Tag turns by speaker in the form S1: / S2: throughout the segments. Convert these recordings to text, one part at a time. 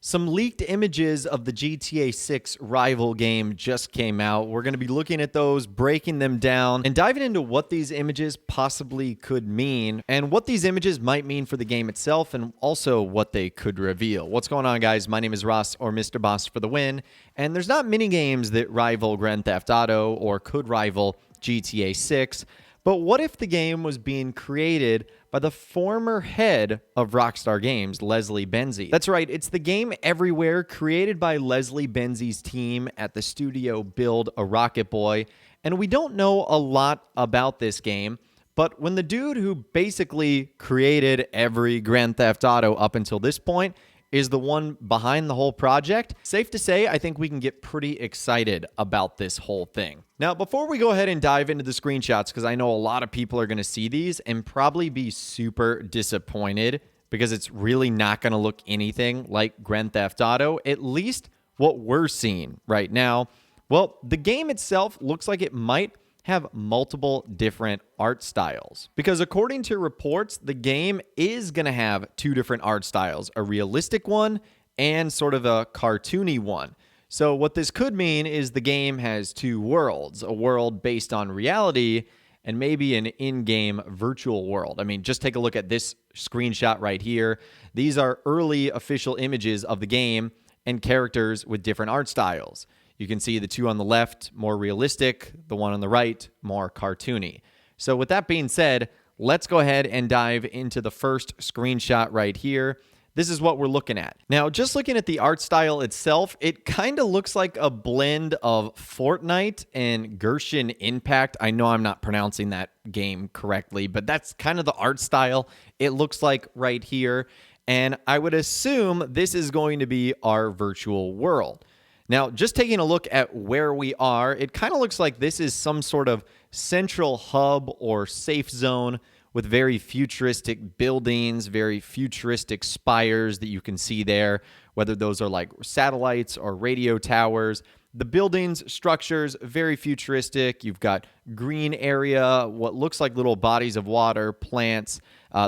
S1: Some leaked images of the GTA 6 rival game just came out. We're going to be looking at those, breaking them down, and diving into what these images possibly could mean, and what these images might mean for the game itself, and also what they could reveal. What's going on, guys? My name is Ross, or Mr. Boss for the win, and there's not many games that rival Grand Theft Auto or could rival GTA 6. But what if the game was being created by the former head of Rockstar Games, Leslie Benzies? That's right, it's the game Everywhere, created by Leslie Benzies' team at the studio Build a Rocket Boy. And we don't know a lot about this game, but when the dude who basically created every Grand Theft Auto up until this point is the one behind the whole project, safe to say, I think we can get pretty excited about this whole thing. Now, before we go ahead and dive into the screenshots, because I know a lot of people are going to see these and probably be super disappointed because it's really not going to look anything like Grand Theft Auto, at least what we're seeing right now. Well, the game itself looks like it might have multiple different art styles. Because according to reports, the game is going to have two different art styles, a realistic one and sort of a cartoony one. So what this could mean is the game has two worlds, a world based on reality and maybe an in-game virtual world. I mean, just take a look at this screenshot right here. These are early official images of the game and characters with different art styles. You can see the two on the left, more realistic, the one on the right, more cartoony. So with that being said, let's go ahead and dive into the first screenshot right here. This is what we're looking at. Now, just looking at the art style itself, it kind of looks like a blend of Fortnite and Genshin Impact. I know I'm not pronouncing that game correctly, but that's kind of the art style it looks like right here. And I would assume this is going to be our virtual world. Now, just taking a look at where we are, it kind of looks like this is some sort of central hub or safe zone with very futuristic buildings, very futuristic spires that you can see there, whether those are like satellites or radio towers. The buildings, structures, very futuristic. You've got green area, what looks like little bodies of water, plants.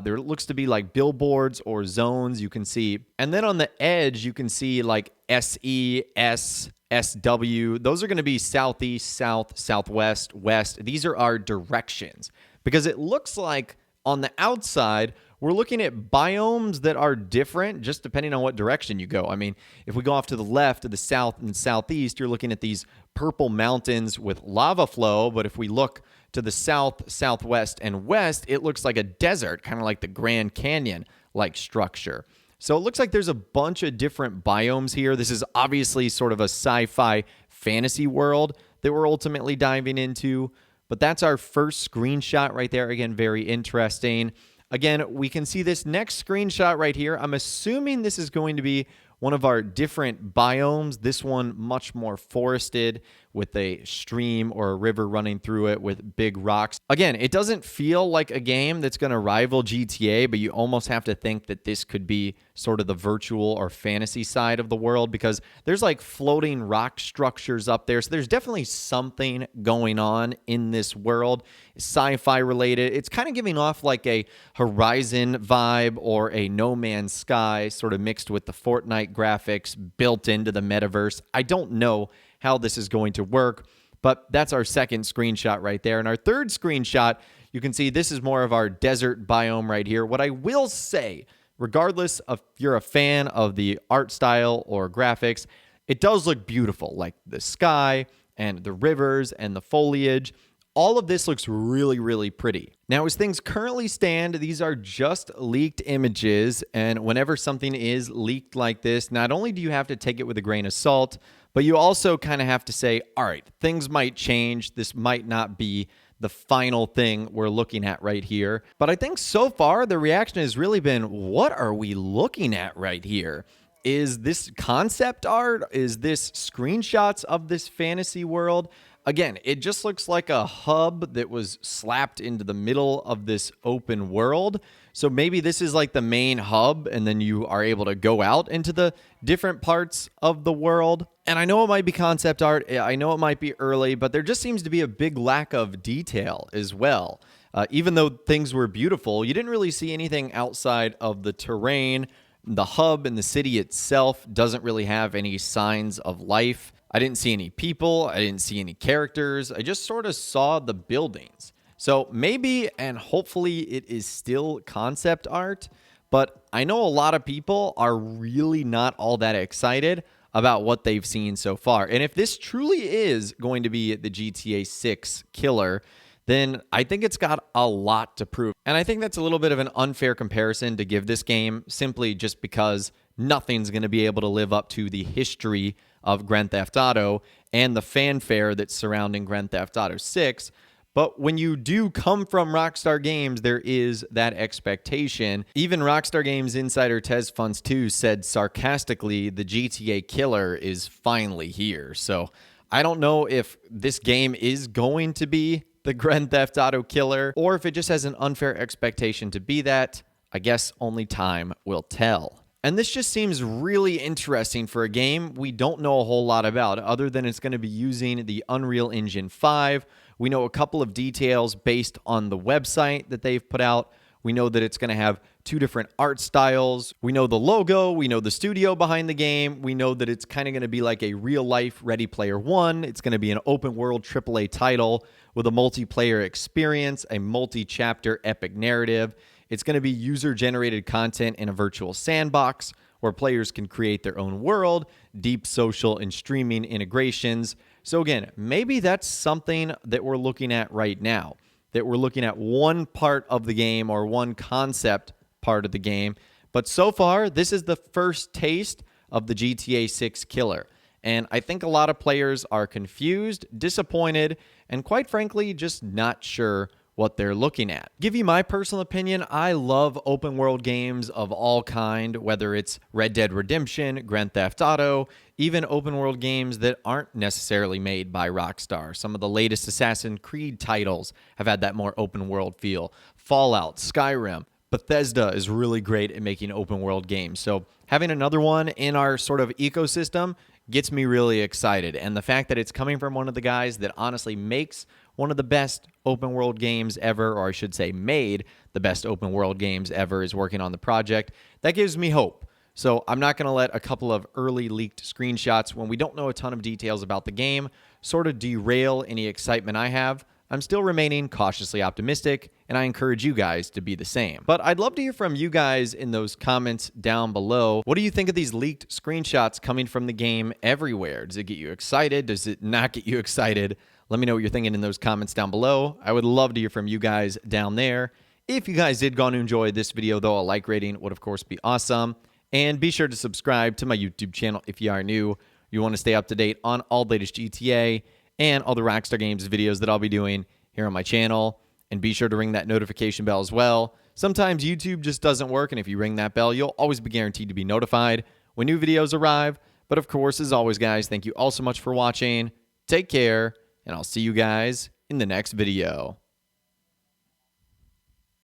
S1: There looks to be like billboards or zones you can see. And then on the edge, you can see like SE, S, SW. Those are going to be southeast, south, southwest, west. These are our directions. Because it looks like on the outside, we're looking at biomes that are different just depending on what direction you go. I mean, if we go off to the left, to the south and southeast, you're looking at these purple mountains with lava flow. But if we look to the south, southwest, and west, it looks like a desert, kind of like the Grand Canyon-like structure. So it looks like there's a bunch of different biomes here. This is obviously sort of a sci-fi fantasy world that we're ultimately diving into. But that's our first screenshot right there. Again, very interesting. Again, we can see this next screenshot right here. I'm assuming this is going to be one of our different biomes. This one much more forested with a stream or a river running through it with big rocks. Again, it doesn't feel like a game that's going to rival GTA, but you almost have to think that this could be sort of the virtual or fantasy side of the world because there's like floating rock structures up there. So there's definitely something going on in this world, sci-fi related. It's kind of giving off like a Horizon vibe or a No Man's Sky sort of mixed with the Fortnite graphics built into the metaverse. I don't know how this is going to work, but that's our second screenshot right there. And our third screenshot, you can see this is more of our desert biome right here. What I will say, regardless of if you're a fan of the art style or graphics, it does look beautiful, like the sky and the rivers and the foliage. All of this looks really, really pretty. Now, as things currently stand, these are just leaked images, and whenever something is leaked like this, not only do you have to take it with a grain of salt, but you also kind of have to say, all right, things might change. This might not be the final thing we're looking at right here. But I think so far, the reaction has really been, what are we looking at right here? Is this concept art? Is this screenshots of this fantasy world? Again, it just looks like a hub that was slapped into the middle of this open world. So maybe this is like the main hub, and then you are able to go out into the different parts of the world. And I know it might be concept art. I know it might be early, but there just seems to be a big lack of detail as well. Even though things were beautiful, you didn't really see anything outside of the terrain The hub and the city itself doesn't really have any signs of life. I didn't see any people. I didn't see any characters. I just sort of saw the buildings. So maybe and hopefully it is still concept art, but I know a lot of people are really not all that excited about what they've seen so far. And if this truly is going to be the GTA 6 killer, then I think it's got a lot to prove. And I think that's a little bit of an unfair comparison to give this game simply just because nothing's going to be able to live up to the history of Grand Theft Auto and the fanfare that's surrounding Grand Theft Auto 6. But when you do come from Rockstar Games, there is that expectation. Even Rockstar Games insider Tez Funds 2 said sarcastically, the GTA killer is finally here. So I don't know if this game is going to be the Grand Theft Auto killer or if it just has an unfair expectation to be that. I guess only time will tell. And this just seems really interesting for a game we don't know a whole lot about, other than it's going to be using the Unreal Engine 5. We know a couple of details based on the website that they've put out. We know that it's going to have 2 different art styles. We know the logo. We know the studio behind the game. We know that it's kind of going to be like a real-life Ready Player One. It's going to be an open-world AAA title with a multiplayer experience, a multi-chapter epic narrative. It's going to be user-generated content in a virtual sandbox where players can create their own world, deep social and streaming integrations. So again, maybe that's something that we're looking at right now, that we're looking at one part of the game or one concept part of the game. But so far, this is the first taste of the GTA 6 killer. And I think a lot of players are confused, disappointed, and quite frankly, just not sure what they're looking at. Give you my personal opinion, I love open world games of all kind, whether it's Red Dead Redemption, Grand Theft Auto, even open world games that aren't necessarily made by Rockstar. Some of the latest Assassin's Creed titles have had that more open world feel. Fallout, Skyrim. Bethesda is really great at making open world games. So having another one in our sort of ecosystem gets me really excited. And the fact that it's coming from one of the guys that honestly makes one of the best open world games ever, or I should say made the best open world games ever, is working on the project, that gives me hope. So I'm not going to let a couple of early leaked screenshots when we don't know a ton of details about the game sort of derail any excitement I have. I'm still remaining cautiously optimistic, and I encourage you guys to be the same. But I'd love to hear from you guys in those comments down below. What do you think of these leaked screenshots coming from the game everywhere? Does it get you excited? Does it not get you excited? Let me know what you're thinking in those comments down below. I would love to hear from you guys down there. If you guys did go on to enjoy this video, though, a like rating would, of course, be awesome. And be sure to subscribe to my YouTube channel if you are new. You want to stay up to date on all the latest GTA and all the Rockstar Games videos that I'll be doing here on my channel. And be sure to ring that notification bell as well. Sometimes YouTube just doesn't work, and if you ring that bell, you'll always be guaranteed to be notified when new videos arrive. But of course, as always, guys, thank you all so much for watching. Take care, and I'll see you guys in the next video.